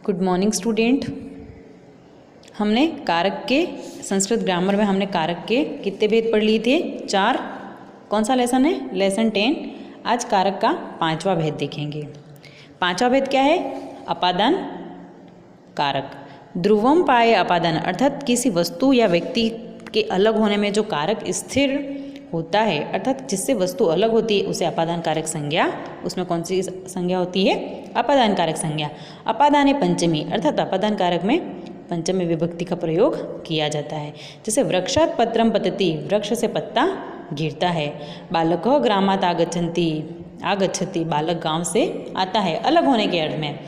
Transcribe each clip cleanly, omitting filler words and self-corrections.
Good morning student. हमने कारक के संस्कृत ग्रामर में हमने कारक के कितने भेद पढ़ लिए थे? 4। कौन सा लेसन है? लेसन 10। आज कारक का 5वां भेद देखेंगे। 5वां भेद क्या है? अपादान कारक। ध्रुवम पाए अपादान, अर्थात किसी वस्तु या व्यक्ति के अलग होने में जो कारक स्थिर होता है, अर्थात जिससे वस्तु अलग होती है उसे अपादान कारक संज्ञा। उसमें कौन सी संज्ञा होती है? अपादान कारक संज्ञा। अपादाने पंचमी, अर्थात अपादान कारक में पंचमी विभक्ति का प्रयोग किया जाता है। जैसे वृक्षात् पत्रम पतति, वृक्ष से पत्ता गिरता है। बालकः ग्रामात् आगच्छति, बालक गांव से आता है, अलग होने के अर्थ में।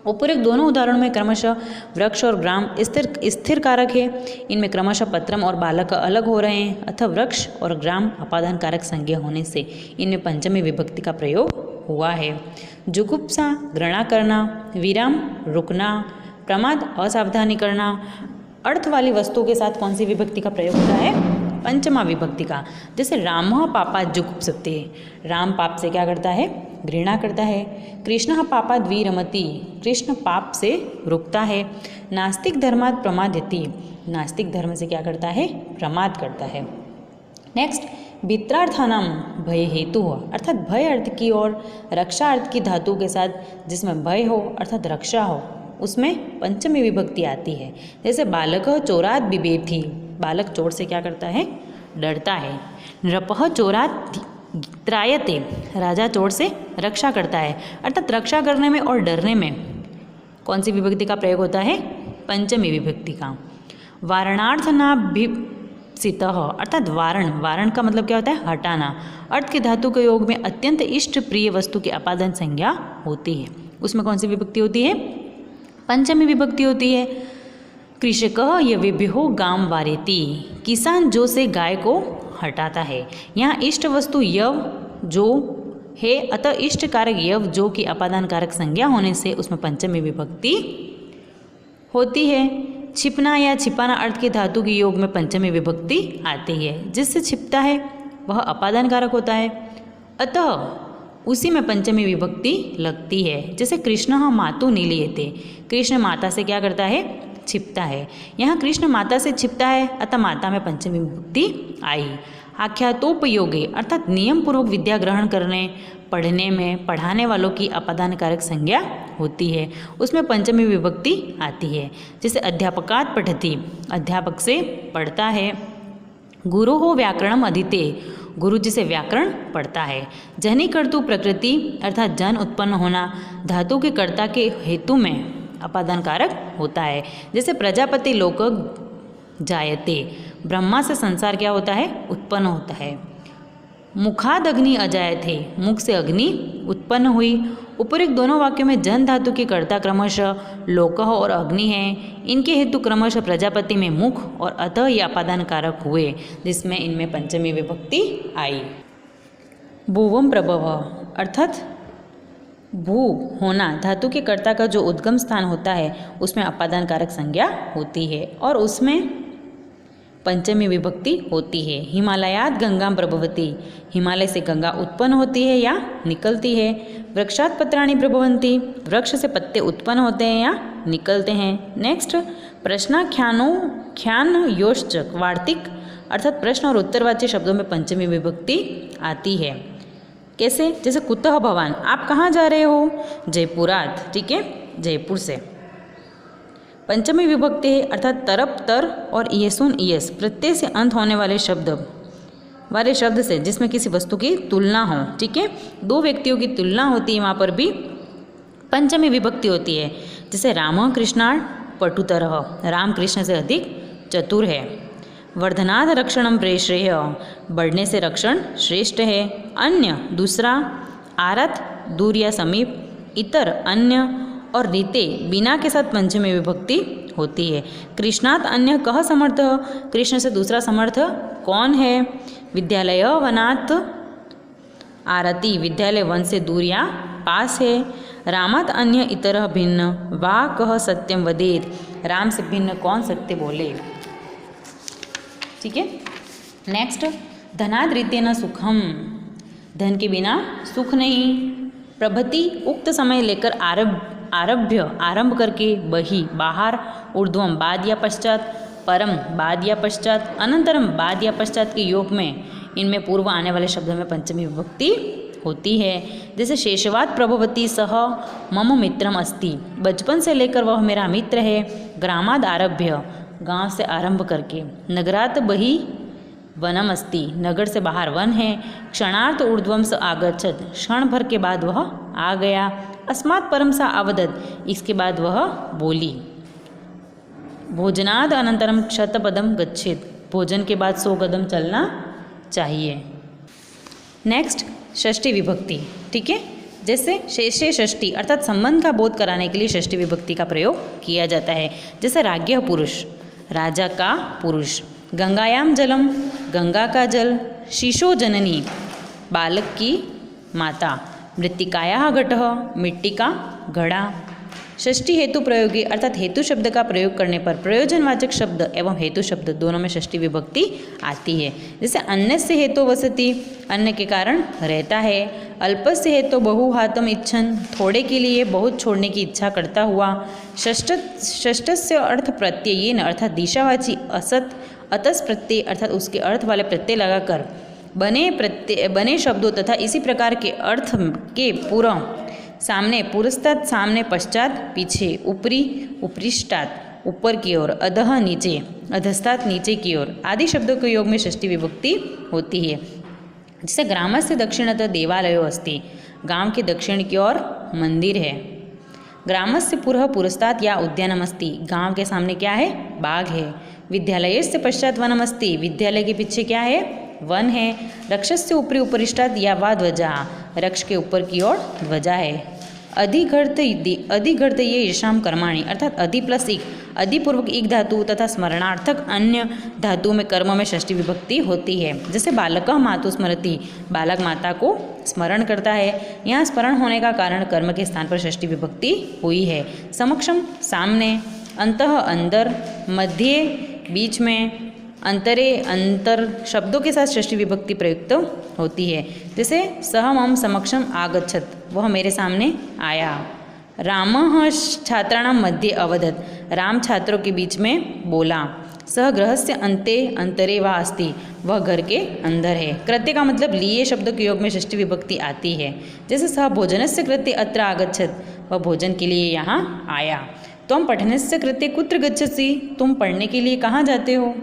उपरोक्त दोनों उदाहरणों में क्रमशः वृक्ष और ग्राम स्थिर कारक है। इनमें क्रमशः पत्रम और बालक अलग हो रहे हैं, अतः वृक्ष और ग्राम अपादान कारक संज्ञा होने से इनमें पंचमी विभक्ति का प्रयोग हुआ है। जुगुप्सा घृणा करना, विराम रुकना, प्रमाद असावधानी करना। अर्थ वाली वस्तुओं के साथ कौन सी विभक्ति का प्रयोग होता है? पंचमा विभक्ति का। जैसे रामः पापात् जुगुप्सते, राम पाप से क्या करता है? घृणा करता है। कृष्णः पापात् विरमति, कृष्ण पाप से रुकता है। नास्तिक धर्मात् प्रमादयति, नास्तिक धर्म से क्या करता है? प्रमाद करता है। नेक्स्ट, भित्रार्थानाम भय हेतु, अर्थात भय अर्थ की और रक्षा अर्थ की धातु के साथ जिसमें भय हो अर्थात रक्षा हो, उसमें पंचमी विभक्ति आती है। जैसे बालकः चोरात् बिभेति, बालक चोर से क्या करता है? डरता है। नृपः चोरात् त्रायते, राजा चोर से रक्षा करता है, अर्थात रक्षा करने में और डरने में कौन सी विभक्ति का प्रयोग होता है? पंचमी विभक्ति का। वारणार्थनाभिप्सितः, अर्थात वारण का मतलब क्या होता है? हटाना। अर्थ के धातु के योग में अत्यंत इष्ट प्रिय वस्तु की अपादान संज्ञा होती है, उसमें कौन सी विभक्ति होती है? पंचमी विभक्ति होती है। कृषकः यवेभ्यो गाम वारेति, किसान जो से गाय को हटाता है। यहाँ इष्ट वस्तु यव जो है, अतः इष्ट कारक यव जो की अपादान कारक संज्ञा होने से उसमें पंचमी विभक्ति होती है। छिपना या छिपाना अर्थ के धातु के योग में पंचमी विभक्ति आती है। जिससे छिपता है वह अपादान कारक होता है, अतः उसी में पंचमी विभक्ति लगती है। जैसे कृष्णः मातु नीलीयते, कृष्ण माता से क्या करता है? छिपता है। यहाँ कृष्ण माता से छिपता है, अतः माता में पंचमी विभक्ति आई। आख्यातोपयोगे, अर्थात नियम पूर्वक विद्या ग्रहण करने पढ़ने में पढ़ाने वालों की अपादान कारक संज्ञा होती है, उसमें पंचमी विभक्ति आती है। जैसे अध्यापकात् पठति, अध्यापक से पढ़ता है। गुरु हो व्याकरणम अधीते, गुरु जी से व्याकरण पढ़ता है। जनि कर्तु प्रकृति, अर्थात जन उत्पन्न होना धातु के कर्ता के हेतु में अपादान कारक होता है। जैसे प्रजापति लोक जायते, ब्रह्मा से संसार क्या होता है? उत्पन्न होता है। मुखाद अग्नि अजायते, मुख से अग्नि उत्पन्न हुई। उपरोक्त दोनों वाक्यों में जन धातु के कर्ता क्रमशः लोकः और अग्नि हैं। इनके हेतु क्रमशः प्रजापति में मुख और अतः ये अपादान कारक हुए, जिसमें इनमें पंचमी विभक्ति आई। भुवम प्रभव, अर्थात भू होना धातु के कर्ता का जो उद्गम स्थान होता है उसमें अपादान कारक संज्ञा होती है और उसमें पंचमी विभक्ति होती है। हिमालयात् गंगा प्रभवती, हिमालय से गंगा उत्पन्न होती है या निकलती है। वृक्षात् पत्राणि प्रभवन्ति, वृक्ष से पत्ते उत्पन्न होते हैं या निकलते हैं। नेक्स्ट, प्रश्नाख्यान योश्च वार्तिक, अर्थात प्रश्न और उत्तरवाच्य शब्दों में पंचमी विभक्ति आती है। कैसे? जैसे कुतः भवान, आप कहाँ जा रहे हो? जयपुरात्, ठीक है, जयपुर से। पंचमी विभक्ति है, अर्थात तरप तर और ईयसुन ईयस प्रत्यय से अंत होने वाले शब्द से जिसमें किसी वस्तु की तुलना हो, ठीक है, दो व्यक्तियों की तुलना होती है, वहाँ पर भी पंचमी विभक्ति होती है। जैसे रामः कृष्णात् पटुतरः, राम कृष्ण से अधिक चतुर है। वर्धनात् रक्षणम प्रेश्रेय, बढ़ने से रक्षण श्रेष्ठ है। अन्य दूसरा, आरत दूर या समीप, इतर अन्य और रीते बिना के साथ पंचमी विभक्ति होती है। कृष्णात् अन्य कः समर्थ, कृष्ण से दूसरा समर्थ कौन है। विद्यालय वनात् आरति, विद्यालय वन से दूर या पास है। रामात् अन्य इतरः भिन्न, वा कः सत्यम वदेत्, राम से भिन्न कौन सत्य बोले, ठीक है। नेक्स्ट, धनाद् रीतेन सुखम, धन के बिना सुख नहीं। प्रभति उक्त समय लेकर आरभ्य आरंभ करके, बहि बाहर, ऊर्ध्वम बाद या पश्चात, परम बाद या पश्चात, अनंतरम बाद या पश्चात के योग में इनमें पूर्व आने वाले शब्दों में पंचमी विभक्ति होती है। जैसे शेषवात प्रभवती सह मम मित्रम अस्ति, बचपन से लेकर वह मेरा मित्र है। ग्रामाद आरभ्य गांव से आरंभ करके, नगरात बहि वनम अस्ति, नगर से बाहर वन है। क्षणार्थ ऊर्ध्वम स आगच्छत, क्षण भर के बाद वह आ गया। अस्मात् परम सा अवदत, इसके बाद वह बोली। भोजनाद अनंतरम क्षतपदम गच्छेत, भोजन के बाद 100 कदम चलना चाहिए। नेक्स्ट षष्ठी विभक्ति, ठीक है। जैसे शेषे षष्ठी अर्थात संबंध का बोध कराने के लिए षष्ठी विभक्ति का प्रयोग किया जाता है। जैसे राज्ञः पुरुष, राजा का पुरुष। गंगायाम जलम, गंगा का जल। शिशो जननी, बालक की माता। मृत्तिकायाः घटः, मिट्टी का घड़ा। षष्ठी हेतु प्रयोगी अर्थात हेतु शब्द का प्रयोग करने पर प्रयोजनवाचक शब्द एवं हेतु शब्द दोनों में षष्ठी विभक्ति आती है। जैसे अन्य से हेतु वसति, अन्य के कारण रहता है। अल्पस्य हेतु बहुहातम इच्छन, थोड़े के लिए बहुत छोड़ने की इच्छा करता हुआ। षष्ठस्य अर्थ प्रत्ययेन अर्थात दिशावाची असत, अतस प्रत्यय अर्थात उसके अर्थ वाले प्रत्यय लगाकर बने शब्दों तथा इसी प्रकार के अर्थ के पूर्व सामने, पुरस्तात् सामने, पश्चात पीछे, ऊपरी उपरिष्टात् ऊपर की ओर, अधः नीचे, अधस्तात् नीचे की ओर आदि शब्दों के योग में षष्ठी विभक्ति होती है। जैसे ग्रामस्य दक्षिणतः देवालयो अस्ति, गांव के दक्षिण की ओर मंदिर है। ग्रामस्य पुरः पुरस्तात् या उद्यानमस्ति, गांव के सामने क्या है, बाग है। विद्यालयस्य पश्चात् वनमस्ति, विद्यालय के पीछे क्या है, वन है। रक्षस्य ऊपरी उपरिष्टात् या वा ध्वजा, रक्ष के ऊपर की ओर ध्वजा है। अधिघर्त ये यशाम कर्माणि अर्थात अधि प्लस इक, अधिपूर्वक इक धातु तथा स्मरणार्थक अन्य धातु में कर्म में षष्ठी विभक्ति होती है। जैसे बालकः मातु स्मरति, बालक माता को स्मरण करता है। यहाँ स्मरण होने का कारण कर्म के स्थान पर षष्ठी विभक्ति हुई है। समक्षम सामने, अंतः अंदर, मध्य बीच में, अंतरे अंतर शब्दों के साथ षष्ठी विभक्ति प्रयुक्त होती है। जैसे सह मम समक्षम आगच्छत, वह मेरे सामने आया। रामः छात्राणाम मध्ये अवदत, राम छात्रों के बीच में बोला। सह गृहस्य अन्ते अंतरे वा अस्ति, वह घर के अंदर है। कृत्य का मतलब लिए शब्दों के योग में षष्ठी विभक्ति आती है। जैसे सह भोजनस्य कृते अत्र आगच्छत, वह भोजन के लिए यहाँ आया। त्वं पठनस्य कृते कुत्र गच्छसि, तुम पढ़ने के लिए कहाँ जाते हो।